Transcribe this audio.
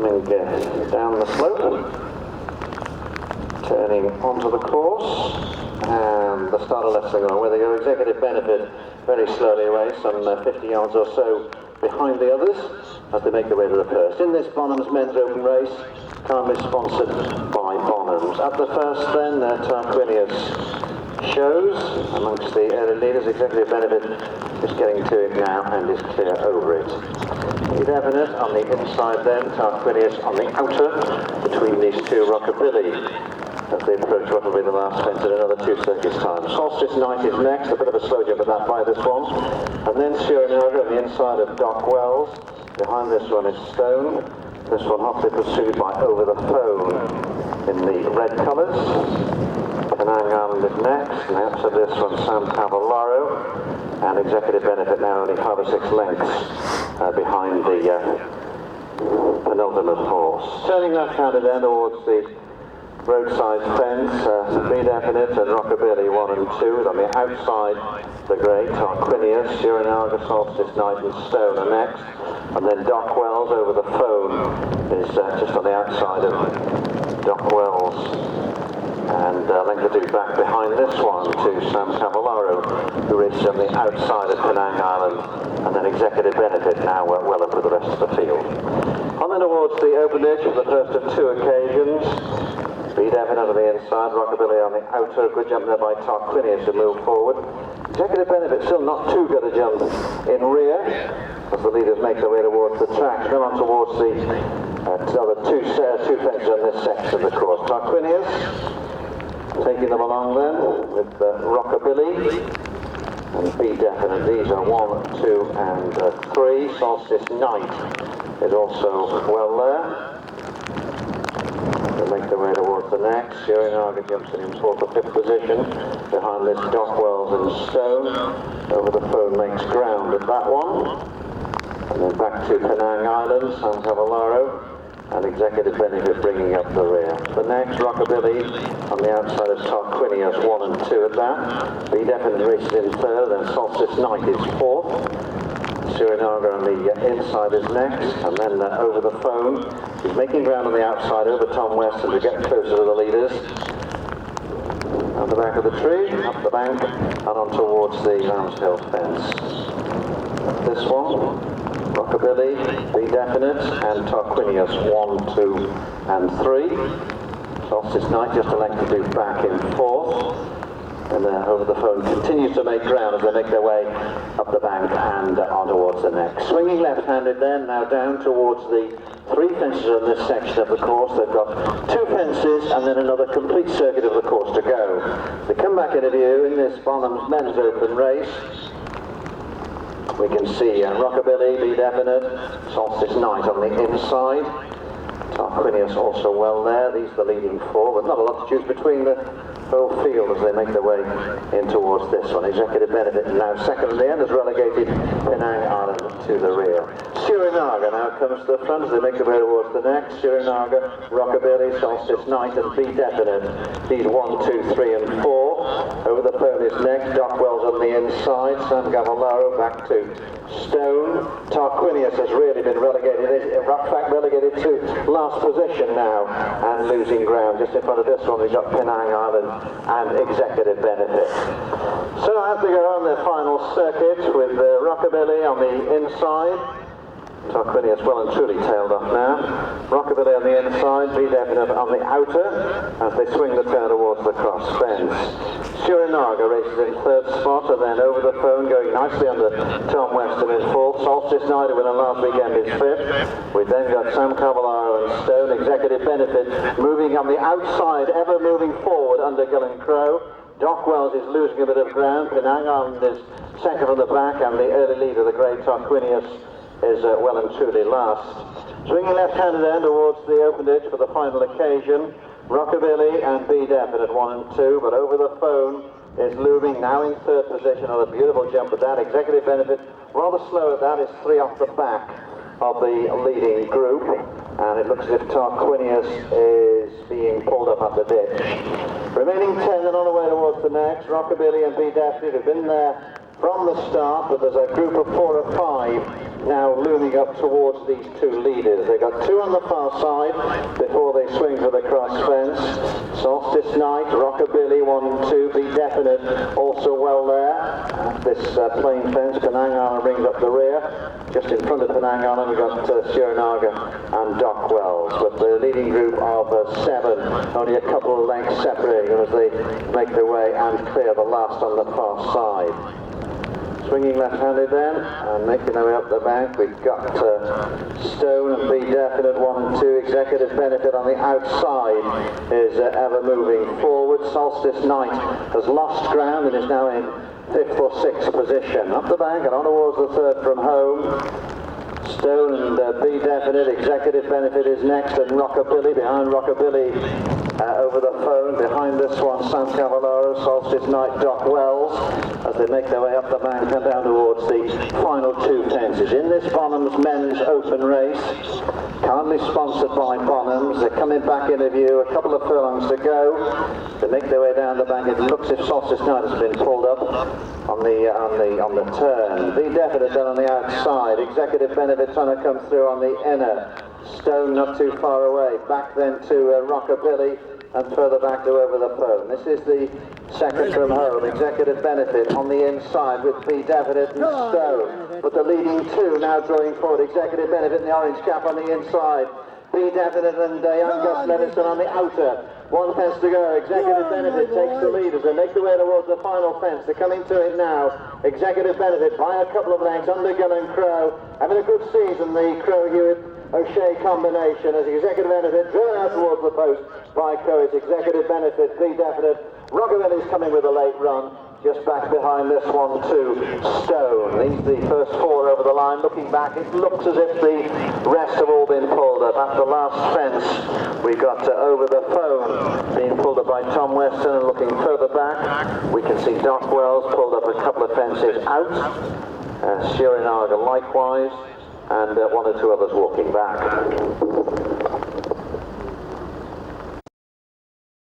coming down the slope, turning onto the course, and the starter left thing on where they go. Executive Benefit very slowly away, some 50 yards or so behind the others as they make their way to the first. In this Bonhams Men's Open race, kindly sponsored by Bonhams. At the first then, Tarquinius shows amongst the early leaders. Executive Benefit is getting to it now and is clear over it. Definite on the inside then, Tarquinius on the outer between these two. Rockabilly as they approach what will be the last fence in another 2 circuits time. Solstice Night is next, a bit of a slow jump at that by this one, and then Sierra on the inside of Doc Wells. Behind this one is Stone. This one hotly pursued by Over the Phone in the red colours. Penang Island is next, and after this one Sam Cavallaro, and Executive Benefit now only 5 or 6 lengths behind the penultimate horse. Turning left-handed then towards the roadside fence, Be Definite and Rockabilly 1 and 2, on the outside the grey, Tarquinius, Surinaga, Solstice Night and Stone are next, and then Doc Wells Over the Phone is just on the outside of Doc Wells. And Lengthy back behind this one to Sam Cavallaro, who is on the outside of Penang Island, and then Executive Benefit now well up with the rest of the field. On then towards the open ditch for the first of 2 occasions. Be Definite on the inside, Rockabilly on the outer, good jump there by Tarquinius to move forward. Executive Benefit still not too good a jump in rear, as the leaders make their way towards the track. Then on towards the other two fences on this section of the course. Tarquinius taking them along then with Rockabilly and Be Definite. These are 1, 2 and 3. Solstice Night is also well there. They make their way towards the next. Surinaga jumps in 4th or 5th position. Behind this Doc Wells and Stone. Over the Phone makes ground at that one. And then back to Penang Island, San Cavallaro, and Executive Benefit bringing up the rear. The next, Rockabilly on the outside of Tarquinius, 1 and 2 at that. Be Definite races in 3rd, then Solstice Night is 4th. Surinaga on the inside is next, and then Over the Phone. He's making ground on the outside over Tom West as we get closer to the leaders. At the back of the tree, up the bank, and on towards the Ramshill fence. This one, Rockabilly, Be Definite, and Tarquinius 1, 2 and 3. Solstice Night just a length to do back in 4th. And Over the Phone continues to make ground as they make their way up the bank and on towards the next. Swinging left-handed then, now down towards the 3 fences on this section of the course. They've got 2 fences and then another complete circuit of the course to go. They come back into view in this Bonhams Men's Open race. We can see Rockabilly, Be Definite, Solstice Night on the inside. Tarquinius also well there. These are the leading 4, but not a lot to choose between the whole field as they make their way in towards this one. Executive Benefit now second in the end has relegated Penang Island to the rear. Surinaga now comes to the front as they make their way towards the next. Surinaga, Rockabilly, Solstice Night and Be Definite. These 1, 2, 3 and 4. Over the Phone is next. Doc Wells on the inside. San Cavallaro back to Stone. Tarquinius has really been relegated, in fact relegated to last position now and losing ground. Just in front of this one we've got Penang Island and Executive Benefit. So as they go on their final circuit with Rockabilly on the inside. Tarquinius well and truly tailed off now. Rockabilly on the inside, Be Definite on the outer as they swing the turn towards the cross fence. Surinaga races in 3rd spot, and then Over the Phone going nicely under Tom Weston in 4th. Solstice Night, who won last weekend, is 5th. We've then got Sam Cavallaro and Stone. Executive Benefit moving on the outside, ever moving forward under Gull & Crow. Doc Wells is losing a bit of ground. Penang Island is second from the back, and the early leader, the great Tarquinius, is well and truly last. Swinging left-handed then towards the open ditch for the final occasion. Rockabilly and Be Definite 1 and 2, but Over the Phone is looming now in 3rd position on a beautiful jump at that. Executive Benefit rather slow at that, is 3 off the back of the leading group, and it looks as if Tarquinius is being pulled up at the ditch. Remaining 10 and on the way towards the next. Rockabilly and Be Definite have been there from the start, but there's a group of 4 or 5 now looming up towards these two leaders. They've got two on the far side before they swing for the cross fence. Solstice Night, Rockabilly 1 and 2, Be Definite also well there. This plain fence, Penangana rings up the rear. Just in front of Penangana we've got Shiranaga and Doc Wells, but the leading group of 7, only a couple of lengths separating them as they make their way and clear the last on the far side. Swinging left-handed then, and making their way up the bank, we've got Stone and Be Definite 1 and 2, Executive Benefit on the outside is ever moving forward. Solstice Night has lost ground and is now in 5th or 6th position. Up the bank and on towards the 3rd from home. Stone and Be Definite, Executive Benefit is next, and Rockabilly behind Rockabilly over the phone. Behind this one, San Cavallaro, Solstice Night, Doc Wells, as they make their way up the bank and down towards the final 2 fences. In this Bonhams men's open race, currently sponsored by Bonhams, they're coming back into view, a couple of furlongs to go. They make their way down the bank. It looks as if Solstice Night has been pulled up on the turn. Be Definite done on the outside. Executive Benefit trying to come through on the inner. Stone not too far away. Back then to Rockabilly and further back to over the phone. This is the second from home. Executive Benefit on the inside with Be Definite and Stone. But the leading 2 now drawing forward. Executive Benefit in the orange cap on the inside. Be Definite and young Gus Levinson on the outer. 1 fence to go. Executive Benefit takes the lead as they make their way towards the final fence. They're coming to it now. Executive Benefit by a couple of lengths under Gun and Crow. Having a good season, the Crow-Hewitt O'Shea combination as Executive Benefit driven out towards the post by Coes. Executive Benefit, Be Definite. Rockabilly's coming with a late run. Just back behind this one too, Stone. These the first 4 over the line. Looking back, it looks as if the rest have all been pulled up. At the last fence, we got over the phone being pulled up by Tom Weston, and looking further back, we can see Doc Wells pulled up a couple of fences out. Shiranaga likewise, and 1 or 2 others walking back.